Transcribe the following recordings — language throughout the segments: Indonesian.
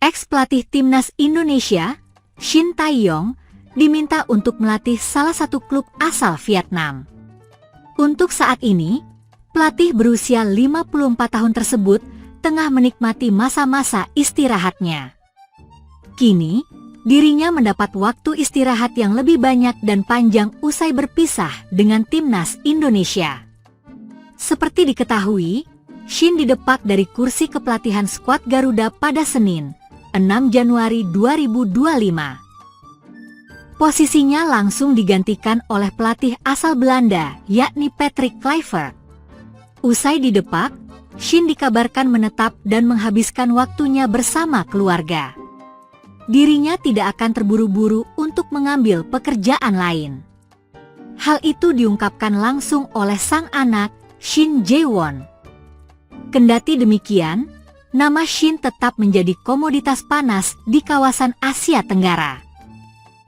Ex-pelatih timnas Indonesia, Shin Tae-yong, diminta untuk melatih salah satu klub asal Vietnam. Untuk saat ini, pelatih berusia 54 tahun tersebut tengah menikmati masa-masa istirahatnya. Kini, dirinya mendapat waktu istirahat yang lebih banyak dan panjang usai berpisah dengan timnas Indonesia. Seperti diketahui, Shin didepak dari kursi kepelatihan skuad Garuda pada Senin, 6 Januari 2025. Posisinya langsung digantikan oleh pelatih asal Belanda, yakni Patrick Kluivert. Usai didepak, Shin dikabarkan menetap dan menghabiskan waktunya bersama keluarga. Dirinya tidak akan terburu-buru untuk mengambil pekerjaan lain. Hal itu diungkapkan langsung oleh sang anak, Shin Jae-won. Kendati demikian, nama Shin tetap menjadi komoditas panas di kawasan Asia Tenggara.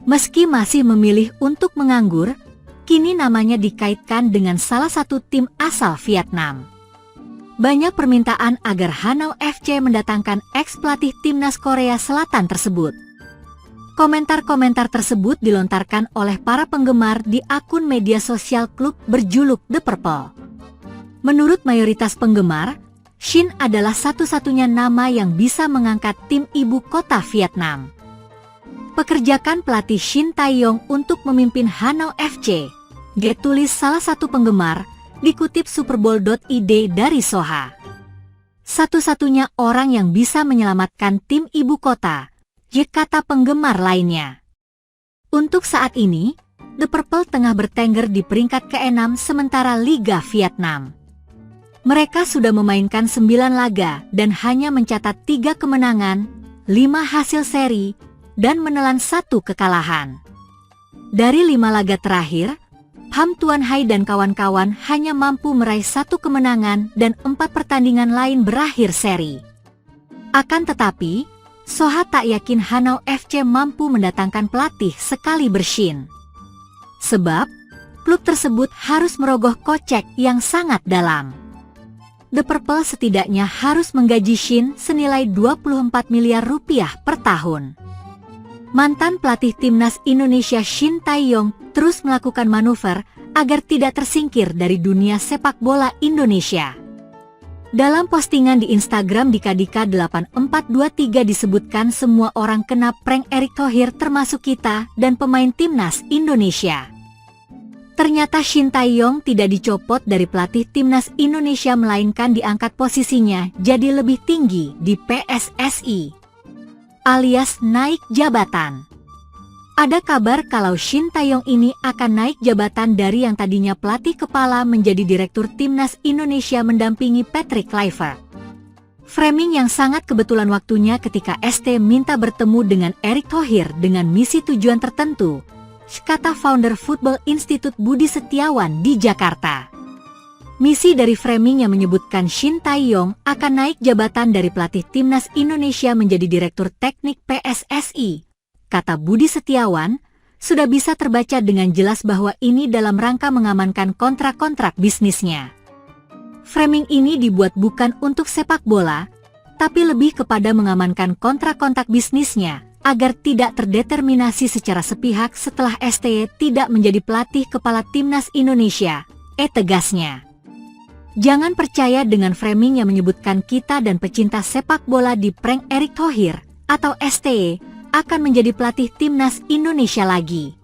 Meski masih memilih untuk menganggur, kini namanya dikaitkan dengan salah satu tim asal Vietnam. Banyak permintaan agar Hanau FC mendatangkan ex-pelatih timnas Korea Selatan tersebut. Komentar-komentar tersebut dilontarkan oleh para penggemar di akun media sosial klub berjuluk The Purple. Menurut mayoritas penggemar, Shin adalah satu-satunya nama yang bisa mengangkat tim ibu kota Vietnam. Pekerjakan pelatih Shin Tae-yong untuk memimpin Hanau FC, tulis salah satu penggemar, dikutip Superbowl.id dari Soha. Satu-satunya orang yang bisa menyelamatkan tim ibu kota, kata penggemar lainnya. Untuk saat ini, The Purple tengah bertengger di peringkat ke-6 sementara Liga Vietnam. Mereka sudah memainkan 9 laga dan hanya mencatat 3 kemenangan, 5 hasil seri, dan menelan 1 kekalahan. Dari 5 laga terakhir, Pham Tuan Hai dan kawan-kawan hanya mampu meraih 1 kemenangan dan 4 pertandingan lain berakhir seri. Akan tetapi, Soha tak yakin Hanau FC mampu mendatangkan pelatih sekali Shin. Sebab, klub tersebut harus merogoh kocek yang sangat dalam. The Purple setidaknya harus menggaji Shin senilai 24 miliar rupiah per tahun. Mantan pelatih timnas Indonesia Shin Tae-yong terus melakukan manuver agar tidak tersingkir dari dunia sepak bola Indonesia. Dalam postingan di Instagram Dika 8423 disebutkan semua orang kena prank Erick Thohir termasuk kita dan pemain timnas Indonesia. Ternyata Shin Tae-yong tidak dicopot dari pelatih timnas Indonesia melainkan diangkat posisinya jadi lebih tinggi di PSSI, alias naik jabatan. Ada kabar kalau Shin Tae-yong ini akan naik jabatan dari yang tadinya pelatih kepala menjadi direktur timnas Indonesia mendampingi Patrick Kluivert. Framing yang sangat kebetulan waktunya ketika ST minta bertemu dengan Erick Thohir dengan misi tujuan tertentu, kata founder Football Institute Budi Setiawan di Jakarta. Misi dari framing yang menyebutkan Shin Tae-yong akan naik jabatan dari pelatih timnas Indonesia menjadi direktur teknik PSSI, kata Budi Setiawan, sudah bisa terbaca dengan jelas bahwa ini dalam rangka mengamankan kontrak-kontrak bisnisnya. Framing ini dibuat bukan untuk sepak bola, tapi lebih kepada mengamankan kontrak-kontrak bisnisnya, agar tidak terdeterminasi secara sepihak setelah STY tidak menjadi pelatih kepala timnas Indonesia, tegasnya. Jangan percaya dengan framing yang menyebutkan kita dan pecinta sepak bola di prank Erick Thohir, atau STY, akan menjadi pelatih timnas Indonesia lagi.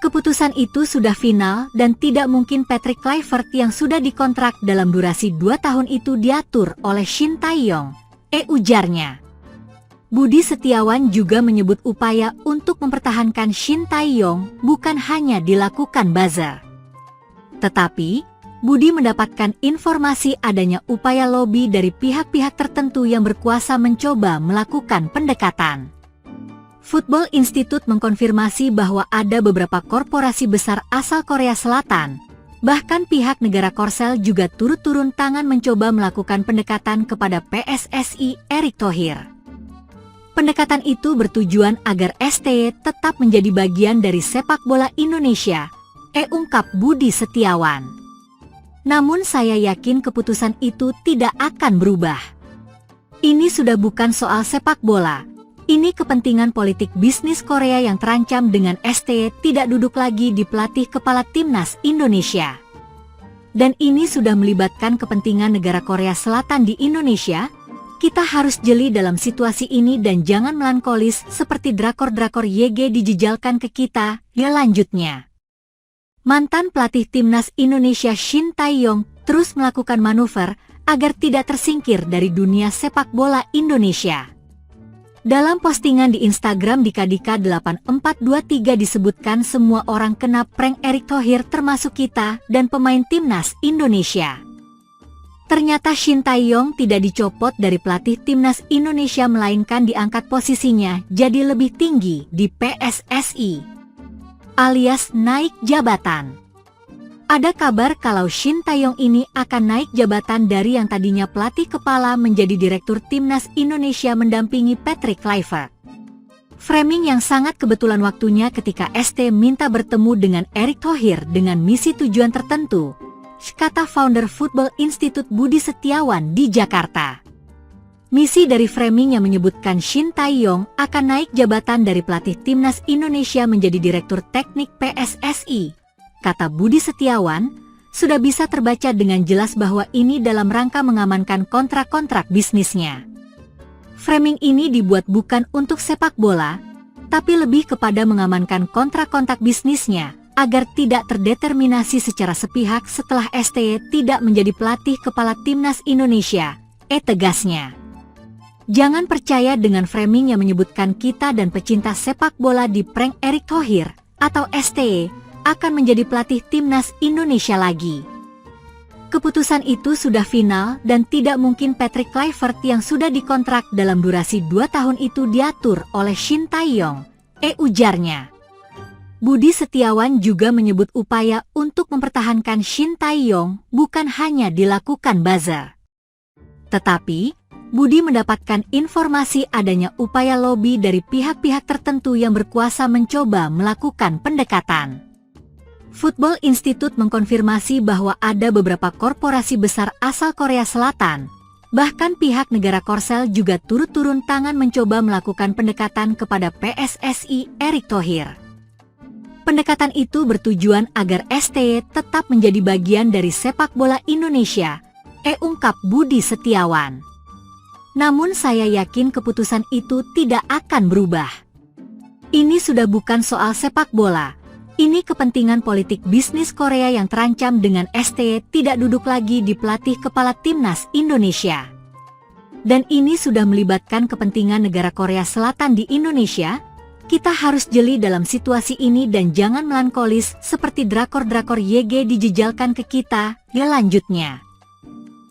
Keputusan itu sudah final dan tidak mungkin Patrick Kluivert yang sudah dikontrak dalam durasi 2 tahun itu diatur oleh Shin Tae-yong, ujarnya. Budi Setiawan juga menyebut upaya untuk mempertahankan Shin Tae-yong bukan hanya dilakukan buzzer. Tetapi, Budi mendapatkan informasi adanya upaya lobi dari pihak-pihak tertentu yang berkuasa mencoba melakukan pendekatan. Football Institute mengkonfirmasi bahwa ada beberapa korporasi besar asal Korea Selatan, bahkan pihak negara Korsel juga turut turun tangan mencoba melakukan pendekatan kepada PSSI Erick Thohir. Pendekatan itu bertujuan agar STY tetap menjadi bagian dari sepak bola Indonesia, ungkap Budi Setiawan. Namun saya yakin keputusan itu tidak akan berubah. Ini sudah bukan soal sepak bola. Ini kepentingan politik bisnis Korea yang terancam dengan STY tidak duduk lagi di pelatih kepala timnas Indonesia. Dan ini sudah melibatkan kepentingan negara Korea Selatan di Indonesia. Kita harus jeli dalam situasi ini dan jangan melankolis seperti drakor-drakor YG dijejalkan ke kita. Ya lanjutnya. Mantan pelatih timnas Indonesia Shin Tae-yong terus melakukan manuver agar tidak tersingkir dari dunia sepak bola Indonesia. Dalam postingan di Instagram Dika 8423 disebutkan semua orang kena prank Erick Thohir termasuk kita dan pemain timnas Indonesia. Ternyata Shin Tae-yong tidak dicopot dari pelatih timnas Indonesia melainkan diangkat posisinya jadi lebih tinggi di PSSI, alias naik jabatan. Ada kabar kalau Shin Tae-yong ini akan naik jabatan dari yang tadinya pelatih kepala menjadi direktur timnas Indonesia mendampingi Patrick Kluivert. Framing yang sangat kebetulan waktunya ketika ST minta bertemu dengan Erick Thohir dengan misi tujuan tertentu, kata founder Football Institute Budi Setiawan di Jakarta. Misi dari framing yang menyebutkan Shin Tae-yong akan naik jabatan dari pelatih timnas Indonesia menjadi direktur teknik PSSI, kata Budi Setiawan, sudah bisa terbaca dengan jelas bahwa ini dalam rangka mengamankan kontrak-kontrak bisnisnya. Framing ini dibuat bukan untuk sepak bola, tapi lebih kepada mengamankan kontrak-kontrak bisnisnya, agar tidak terdeterminasi secara sepihak setelah STY tidak menjadi pelatih kepala timnas Indonesia, tegasnya. Jangan percaya dengan framing yang menyebutkan kita dan pecinta sepak bola di prank Erick Thohir, atau STY, akan menjadi pelatih timnas Indonesia lagi. Keputusan itu sudah final dan tidak mungkin Patrick Kluivert yang sudah dikontrak dalam durasi 2 tahun itu diatur oleh Shin Tae-yong, ujarnya. Budi Setiawan juga menyebut upaya untuk mempertahankan Shin Tae-yong bukan hanya dilakukan buzzer. Tetapi, Budi mendapatkan informasi adanya upaya lobi dari pihak-pihak tertentu yang berkuasa mencoba melakukan pendekatan. Football Institute mengkonfirmasi bahwa ada beberapa korporasi besar asal Korea Selatan, bahkan pihak negara Korsel juga turut turun tangan mencoba melakukan pendekatan kepada PSSI Erick Thohir. Pendekatan itu bertujuan agar STY tetap menjadi bagian dari sepak bola Indonesia, ungkap Budi Setiawan. Namun saya yakin keputusan itu tidak akan berubah. Ini sudah bukan soal sepak bola. Ini kepentingan politik bisnis Korea yang terancam dengan STY tidak duduk lagi di pelatih kepala timnas Indonesia. Dan ini sudah melibatkan kepentingan negara Korea Selatan di Indonesia. Kita harus jeli dalam situasi ini dan jangan melankolis seperti drakor-drakor YG dijejalkan ke kita. Ya lanjutnya.